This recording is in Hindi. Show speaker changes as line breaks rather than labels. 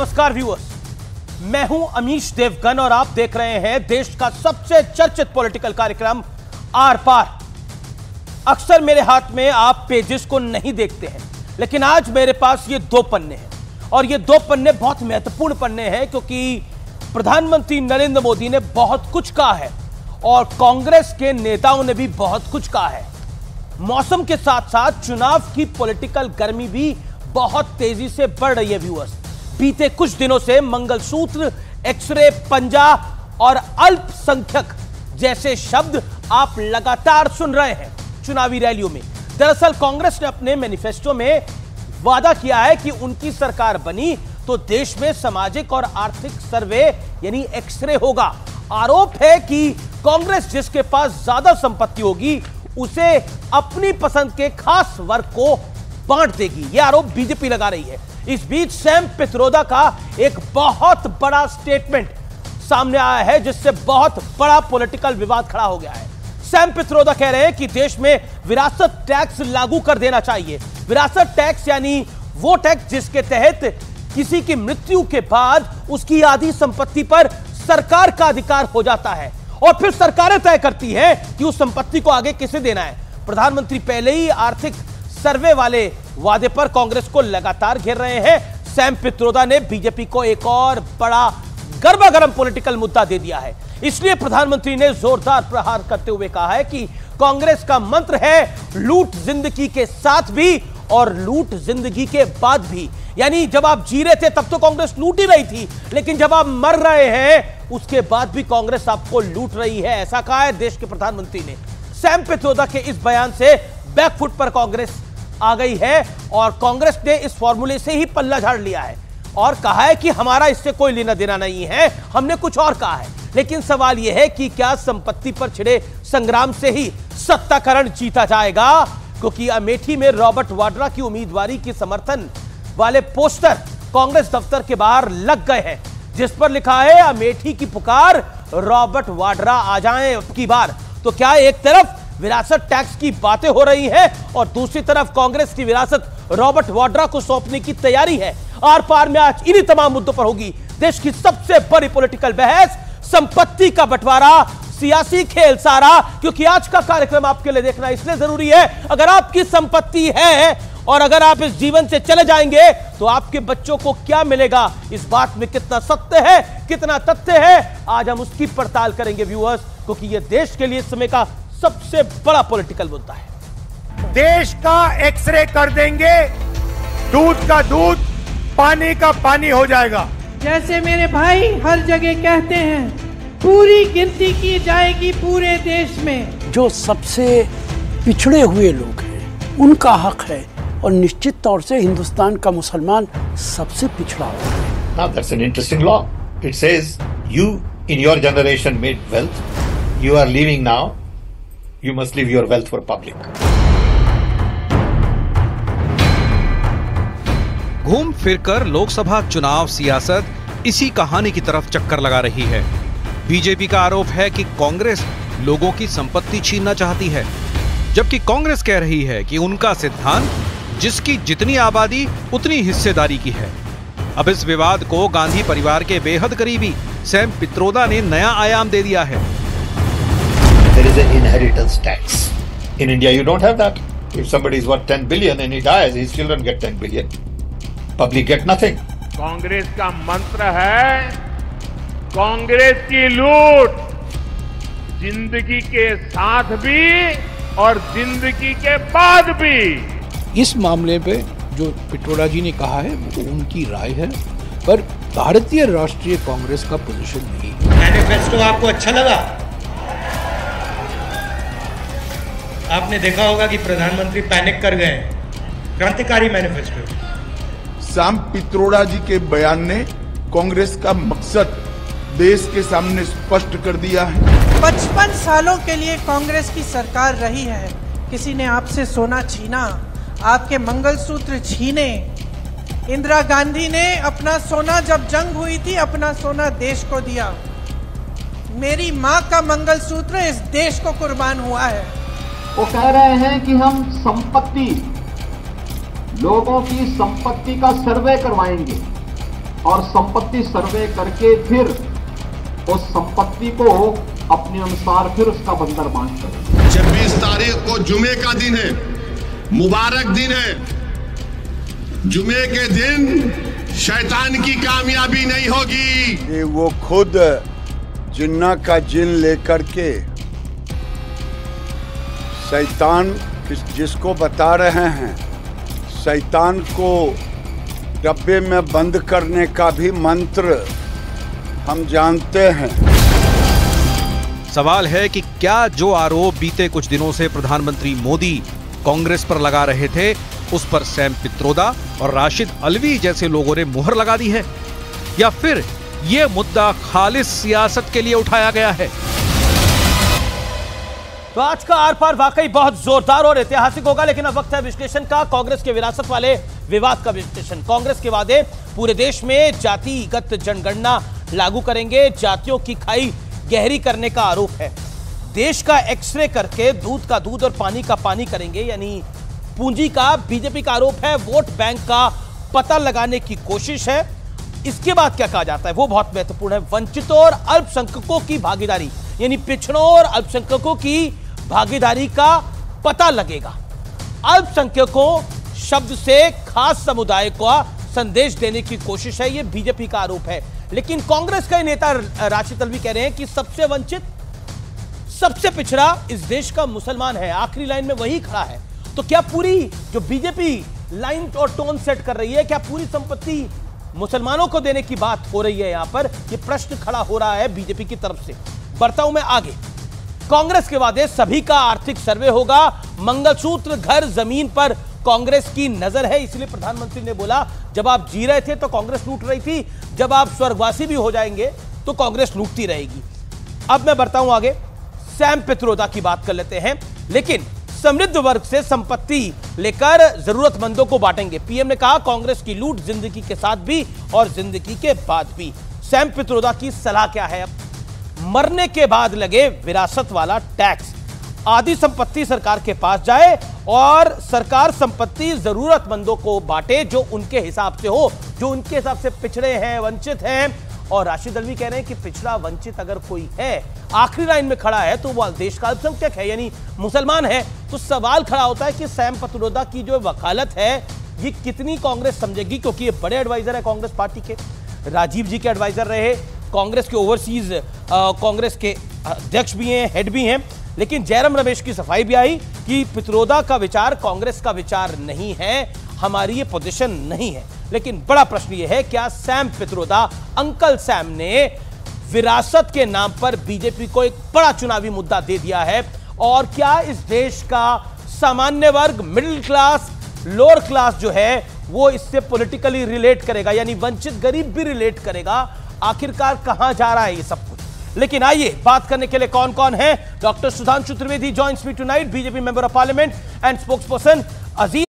नमस्कार व्यूअर्स, मैं हूं अमीश देवगन और आप देख रहे हैं देश का सबसे चर्चित पॉलिटिकल कार्यक्रम आर पार। अक्सर मेरे हाथ में आप पेजेस को नहीं देखते हैं, लेकिन आज मेरे पास ये दो पन्ने हैं और ये दो पन्ने बहुत महत्वपूर्ण पन्ने हैं क्योंकि प्रधानमंत्री नरेंद्र मोदी ने बहुत कुछ कहा है और कांग्रेस के नेताओं ने भी बहुत कुछ कहा है। मौसम के साथ साथ चुनाव की पॉलिटिकल गर्मी भी बहुत तेजी से बढ़ रही है व्यूअर्स। बीते कुछ दिनों से मंगलसूत्र, एक्सरे, पंजा और अल्पसंख्यक जैसे शब्द आप लगातार सुन रहे हैं चुनावी रैलियों में। दरअसल कांग्रेस ने अपने मैनिफेस्टो में वादा किया है कि उनकी सरकार बनी तो देश में सामाजिक और आर्थिक सर्वे यानी एक्सरे होगा। आरोप है कि कांग्रेस जिसके पास ज्यादा संपत्ति होगी उसे अपनी पसंद के खास वर्ग को बांट देगी, यह आरोप बीजेपी लगा रही है। इस बीच सैम पित्रोदा का एक बहुत बड़ा स्टेटमेंट सामने आया है जिससे बहुत बड़ा पॉलिटिकल विवाद खड़ा हो गया है। सैम पित्रोदा कह रहे हैं कि देश में विरासत टैक्स लागू कर देना चाहिए। विरासत टैक्स यानी वो टैक्स जिसके तहत किसी की मृत्यु के बाद उसकी आधी संपत्ति पर सरकार का अधिकार हो जाता है और फिर सरकारें तय करती हैं कि उस संपत्ति को आगे किसे देना है। प्रधानमंत्री पहले ही आर्थिक सर्वे वाले वादे पर कांग्रेस को लगातार घेर रहे हैं। सैम पित्रोदा ने बीजेपी को एक और बड़ा गर्मागरम पॉलिटिकल मुद्दा दे दिया है। इसलिए प्रधानमंत्री ने जोरदार प्रहार करते हुए कहा है कि कांग्रेस का मंत्र है लूट जिंदगी के साथ भी और लूट जिंदगी के बाद भी। यानी जब आप जी रहे थे तब तो कांग्रेस लूट ही रही थी, लेकिन जब आप मर रहे हैं उसके बाद भी कांग्रेस आपको लूट रही है, ऐसा कहा है देश के प्रधानमंत्री ने। सैम पित्रोदा के इस बयान से बैकफुट पर कांग्रेस आ गई है और कांग्रेस ने इस फॉर्मूले से ही पल्ला झाड़ लिया है और कहा है कि हमारा इससे कोई लेना देना नहीं है, हमने कुछ और कहा है। लेकिन सवाल यह है कि क्या संपत्ति पर छिड़े संग्राम से ही सत्ताकरण जीता जाएगा? क्योंकि अमेठी में रॉबर्ट वाड्रा की उम्मीदवारी की समर्थन वाले पोस्टर कांग्रेस दफ्तर के बाहर लग गए हैं जिस पर लिखा है अमेठी की पुकार, रॉबर्ट वाड्रा आ जाएं अब की बार। तो क्या एक तरफ विरासत टैक्स की बातें हो रही है और दूसरी तरफ कांग्रेस की विरासत रॉबर्ट वाड्रा को सौंपने की तैयारी है? आर पार में आज इन्हीं तमाम मुद्दों पर होगी देश की सबसे बड़ी पॉलिटिकल बहस, संपत्ति का बंटवारा, सियासी खेल सारा। क्योंकि आज का कार्यक्रम आपके लिए देखना इसलिए जरूरी है, अगर आपकी संपत्ति है और अगर आप इस जीवन से चले जाएंगे तो आपके बच्चों को क्या मिलेगा, इस बात में कितना सत्य है, कितना तथ्य है, आज हम उसकी पड़ताल करेंगे व्यूअर्स, क्योंकि यह देश के लिए इस समय का सबसे बड़ा पॉलिटिकल मुद्दा है।
देश का एक्सरे कर देंगे, दूध का दूध, पानी का पानी हो जाएगा।
जैसे मेरे भाई हर जगह कहते हैं, पूरी गिनती की जाएगी पूरे देश में।
जो सबसे पिछड़े हुए लोग हैं उनका हक है और निश्चित तौर से हिंदुस्तान का मुसलमान सबसे पिछड़ा हुआ है।
Now that's an interesting law. It says you in your generation made wealth. You are leaving now. You must leave your wealth for public.
घूम फिरकर लोकसभा चुनाव सियासत इसी कहानी की तरफ चक्कर लगा रही है। बीजेपी का आरोप है कि कांग्रेस लोगों की संपत्ति छीनना चाहती है, जबकि कांग्रेस कह रही है कि उनका सिद्धांत जिसकी जितनी आबादी उतनी हिस्सेदारी की है। अब इस विवाद को गांधी परिवार के बेहद करीबी सैम पित्रोदा ने नया आयाम दे दिया है।
There is an inheritance tax. In India, you don't have that. If somebody is worth 10 billion and he dies, his children get 10 billion. Public get nothing.
Congress का मंत्र है कांग्रेस की लूट जिंदगी के साथ भी और जिंदगी के बाद भी।
इस मामले पे जो पित्रोदा जी ने कहा है वो उनकी राय है, पर भारतीय राष्ट्रीय कांग्रेस का पोजीशन नहीं।
मैनिफेस्टो आपको अच्छा लगा? आपने देखा होगा कि प्रधानमंत्री पैनिक कर गए। क्रांतिकारी मैनिफेस्टो।
सैम पित्रोदा जी के बयान ने कांग्रेस का मकसद देश के सामने स्पष्ट कर दिया है।
55 सालों के लिए कांग्रेस की सरकार रही है। किसी ने आपसे सोना छीना, आपके मंगलसूत्र छीने। इंदिरा गांधी ने अपना सोना, जब जंग हुई थी, अपना सोना देश को दिया। मेरी माँ का मंगलसूत्र इस देश को कुर्बान हुआ है।
वो कह रहे हैं कि हम संपत्ति, लोगों की संपत्ति का सर्वे करवाएंगे। और संपत्ति सर्वे करके फिर उस संपत्ति को अपने अनुसार फिर उसका बंदर बांट करें।
26 तारीख को जुमे का दिन है, मुबारक दिन है। जुमे के दिन शैतान की कामयाबी नहीं होगी।
कि वो खुद जिन्ना का जिन लेकर के शैतान जिसको बता रहे हैं, शैतान को डब्बे में बंद करने का भी मंत्र हम जानते हैं।
सवाल है कि क्या जो आरोप बीते कुछ दिनों से प्रधानमंत्री मोदी कांग्रेस पर लगा रहे थे, उस पर सैम पित्रोदा और राशिद अलवी जैसे लोगों ने मुहर लगा दी है, या फिर यह मुद्दा खालिस सियासत के लिए उठाया गया है?
तो आज का आर पार वाकई बहुत जोरदार और ऐतिहासिक होगा, लेकिन अब वक्त है विश्लेषण का। कांग्रेस के विरासत वाले विवाद का विश्लेषण। कांग्रेस के वादे पूरे देश में जातिगत जनगणना लागू करेंगे, जातियों की खाई गहरी करने का आरोप है। देश का एक्सरे करके दूध का दूध और पानी का पानी करेंगे, यानी पूंजी का बीजेपी का आरोप है। वोट बैंक का पता लगाने की कोशिश है। इसके बाद क्या कहा जाता है वो बहुत महत्वपूर्ण है। वंचितों और अल्पसंख्यकों की भागीदारी, यानी पिछड़ों और अल्पसंख्यकों की भागीदारी का पता लगेगा। अल्पसंख्यकों शब्द से खास समुदाय का संदेश देने की कोशिश है, यह बीजेपी का आरोप है। लेकिन कांग्रेस का नेता राशिद अलवी कह रहे हैं कि सबसे वंचित, सबसे पिछड़ा इस देश का मुसलमान है, आखिरी लाइन में वही खड़ा है। तो क्या पूरी जो बीजेपी लाइन और टोन सेट कर रही है, क्या पूरी संपत्ति मुसलमानों को देने की बात हो रही है? यहां पर यह प्रश्न खड़ा हो रहा है बीजेपी की तरफ से। बढ़ता हूं मैं आगे। कांग्रेस के वादे सभी का आर्थिक सर्वे होगा, मंगलसूत्र घर जमीन पर कांग्रेस की नजर है। इसलिए प्रधानमंत्री ने बोला जब आप जी रहे थे तो कांग्रेस लूट रही थी, जब आप स्वर्गवासी भी हो जाएंगे तो कांग्रेस लूटती रहेगी। अब मैं बढ़ता हूं आगे, सैम पित्रोदा की बात कर लेते हैं। लेकिन समृद्ध वर्ग से संपत्ति लेकर जरूरतमंदों को बांटेंगे। पीएम ने कहा कांग्रेस की लूट जिंदगी के साथ भी और जिंदगी के बाद भी। सैम पित्रोदा की सलाह क्या है? अब मरने के बाद लगे विरासत वाला टैक्स, आधी संपत्ति सरकार के पास जाए और सरकार संपत्ति जरूरतमंदों को बांटे जो उनके हिसाब से हो, जो उनके हिसाब से पिछड़े हैं, वंचित हैं। और राशिद अलवी कह रहे हैं कि पिछड़ा वंचित अगर कोई है, आखिरी लाइन में खड़ा है, तो वो देश का अल्पसंख्यक है, यानी मुसलमान है। तो सवाल खड़ा होता है कि सैम पित्रोदा की जो वकालत है ये कितनी कांग्रेस समझेगी, क्योंकि ये बड़े एडवाइजर है कांग्रेस पार्टी के। राजीव जी के एडवाइजर रहे, कांग्रेस के ओवरसीज कांग्रेस के अध्यक्ष भी हैं, हेड भी हैं। लेकिन जयराम रमेश की सफाई भी आई कि पित्रोदा का विचार कांग्रेस का विचार नहीं है, हमारी ये पोजीशन नहीं है। लेकिन बड़ा प्रश्न ये है, क्या सैम पित्रोदा, अंकल सैम ने विरासत के नाम पर बीजेपी को एक बड़ा चुनावी मुद्दा दे दिया है? और क्या इस देश का सामान्य वर्ग, मिडिल क्लास, लोअर क्लास जो है वो इससे पॉलिटिकली रिलेट करेगा, यानी वंचित गरीब भी रिलेट करेगा? आखिरकार कहां जा रहा है ये सब कुछ? लेकिन आइए बात करने के लिए कौन कौन है। Doctor Sudhanshu Trivedi joins me tonight, BJP member of parliament and spokesperson. Aziz